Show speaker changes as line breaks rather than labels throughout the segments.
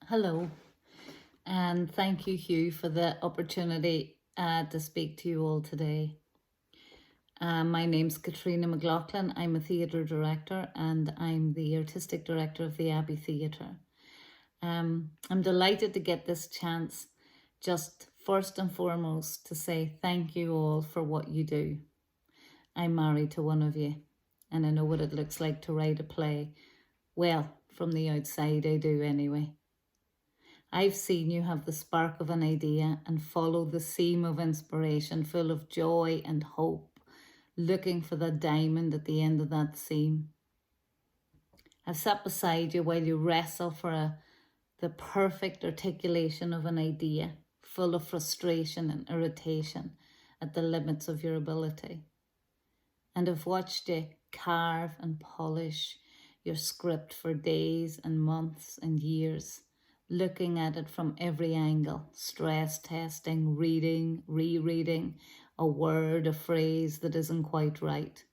Hello, and thank you, Hugh, for the opportunity to speak to you all today. My name's Caitriona McLaughlin. I'm a theatre director and I'm the artistic director of the Abbey Theatre. I'm delighted to get this chance just first and foremost to say thank you all for what you do. I'm married to one of you and I know what it looks like to write a play. Well, from the outside I do anyway. I've seen you have the spark of an idea and follow the seam of inspiration full of joy and hope, looking for the diamond at the end of that seam. I've sat beside you while you wrestle for the perfect articulation of an idea, full of frustration and irritation at the limits of your ability. And I've watched you carve and polish your script for days and months and years, looking at it from every angle, stress testing, reading, rereading a word, a phrase that isn't quite right.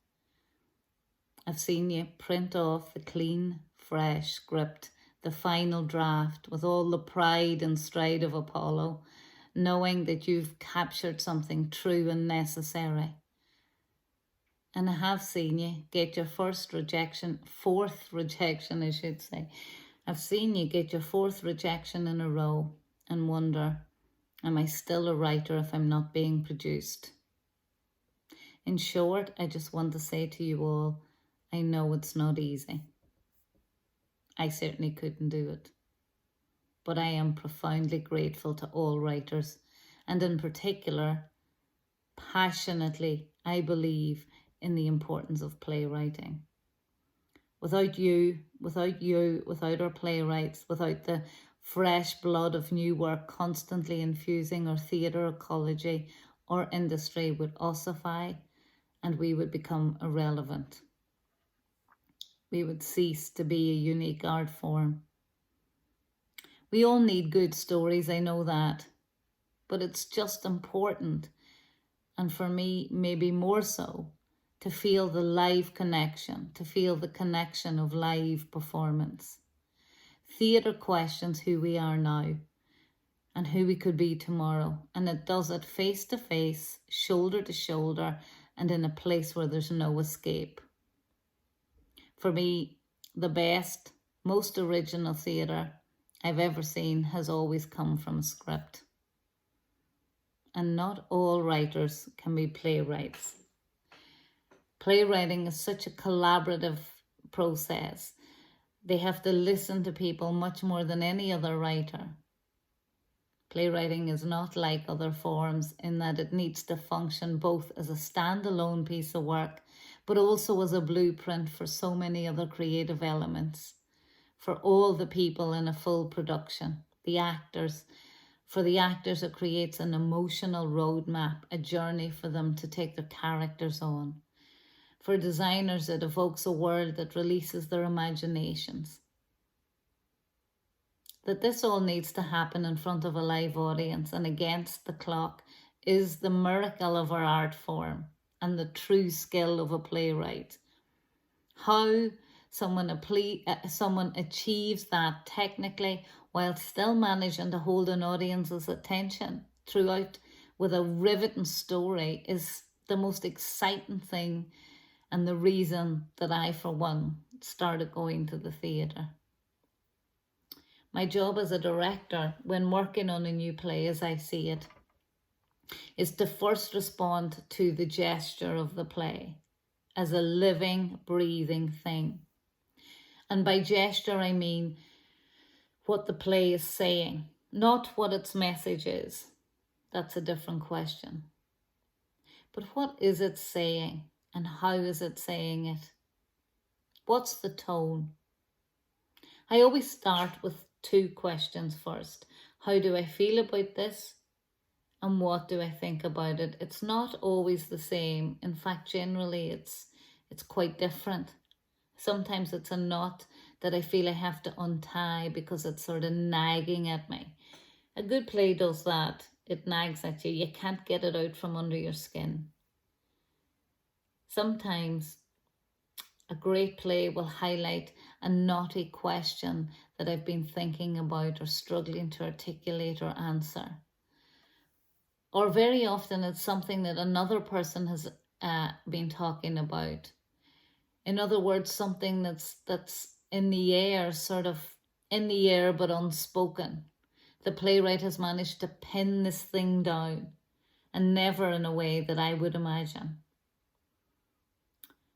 I've seen you print off the clean, fresh script, the final draft, with all the pride and stride of Apollo, knowing that you've captured something true and necessary. And I have seen you get your fourth rejection, I should say. I've seen you get your fourth rejection in a row and wonder, am I still a writer if I'm not being produced? In short, I just want to say to you all, I know it's not easy. I certainly couldn't do it. But I am profoundly grateful to all writers, and in particular, passionately, I believe in the importance of playwriting. Without our playwrights, without the fresh blood of new work constantly infusing our theatre ecology, our industry would ossify and we would become irrelevant. We would cease to be a unique art form. We all need good stories, I know that, but it's just important, and for me, maybe more so, to feel the live connection, to feel the connection of live performance. Theatre questions who we are now and who we could be tomorrow, and it does it face to face, shoulder to shoulder, and in a place where there's no escape. For me, the best, most original theatre I've ever seen has always come from a script. And not all writers can be playwrights. Playwriting is such a collaborative process. They have to listen to people much more than any other writer. Playwriting is not like other forms in that it needs to function both as a standalone piece of work, but also as a blueprint for so many other creative elements. For all the people in a full production, the actors. For the actors, it creates an emotional roadmap, a journey for them to take their characters on. For designers, it evokes a world that releases their imaginations. That this all needs to happen in front of a live audience and against the clock is the miracle of our art form and the true skill of a playwright. How someone achieves that technically while still managing to hold an audience's attention throughout with a riveting story is the most exciting thing, and the reason that I, for one, started going to the theatre. My job as a director, when working on a new play as I see it, is to first respond to the gesture of the play as a living, breathing thing. And by gesture, I mean what the play is saying, not what its message is. That's a different question. But what is it saying? And how is it saying it? What's the tone? I always start with two questions first. How do I feel about this? And what do I think about it? It's not always the same. In fact, generally it's quite different. Sometimes it's a knot that I feel I have to untie because it's sort of nagging at me. A good play does that. It nags at you. You can't get it out from under your skin. Sometimes A great play will highlight a knotty question that I've been thinking about or struggling to articulate or answer. Or very often it's something that another person has been talking about. In other words, something that's in the air, sort of in the air but unspoken. The playwright has managed to pin this thing down, and never in a way that I would imagine.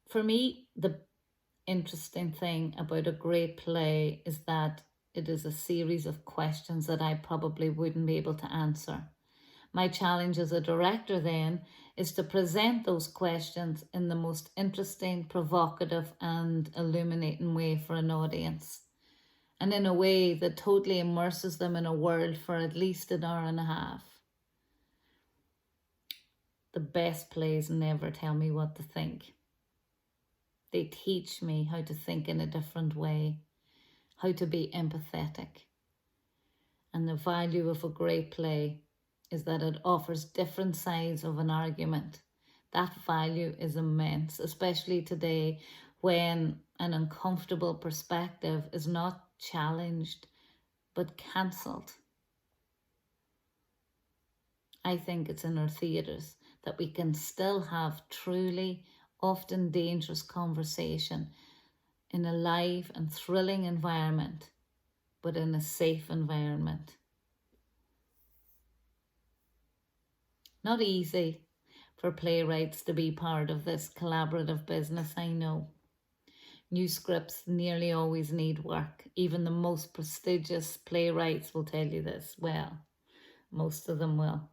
For me, the interesting thing about a great play is that it is a series of questions that I probably wouldn't be able to answer. My challenge as a director then is to present those questions in the most interesting, provocative, and illuminating way for an audience, and in a way that totally immerses them in a world for at least an hour and a half. The best plays never tell me what to think. They teach me how to think in a different way, how to be empathetic. And the value of a great play is that it offers different sides of an argument. That value is immense, especially today when an uncomfortable perspective is not challenged but cancelled. I think it's in our theatres that we can still have truly, often dangerous conversation in a live and thrilling environment, but in a safe environment. Not easy for playwrights to be part of this collaborative business, I know. New scripts nearly always need work. Even the most prestigious playwrights will tell you this. Well, most of them will.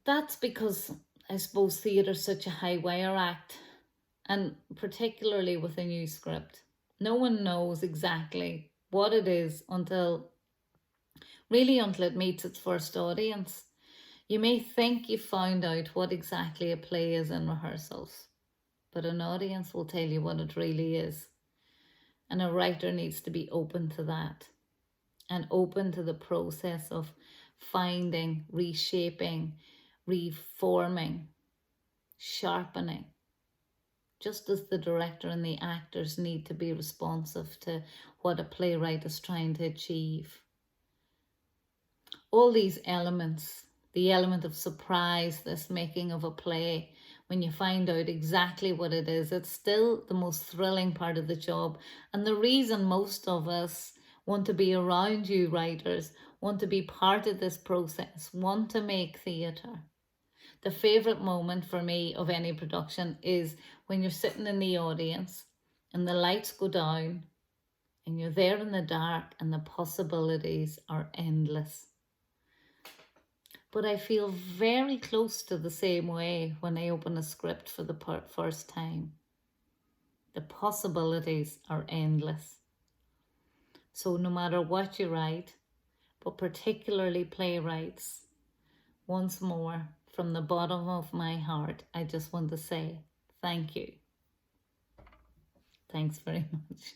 That's because I suppose theatre's such a high wire act, and particularly with a new script. No one knows exactly what it is until it meets its first audience. You may think you've found out what exactly a play is in rehearsals, but an audience will tell you what it really is. And a writer needs to be open to that, and open to the process of finding, reshaping, reforming, sharpening. Just as the director and the actors need to be responsive to what a playwright is trying to achieve. All these elements, the element of surprise, this making of a play, when you find out exactly what it is, it's still the most thrilling part of the job. And the reason most of us want to be around you writers, want to be part of this process, want to make theatre. The favourite moment for me of any production is when you're sitting in the audience and the lights go down and you're there in the dark and the possibilities are endless. But I feel very close to the same way when I open a script for the first time. The possibilities are endless. So no matter what you write, but particularly playwrights, once more, from the bottom of my heart, I just want to say thank you. Thanks very much.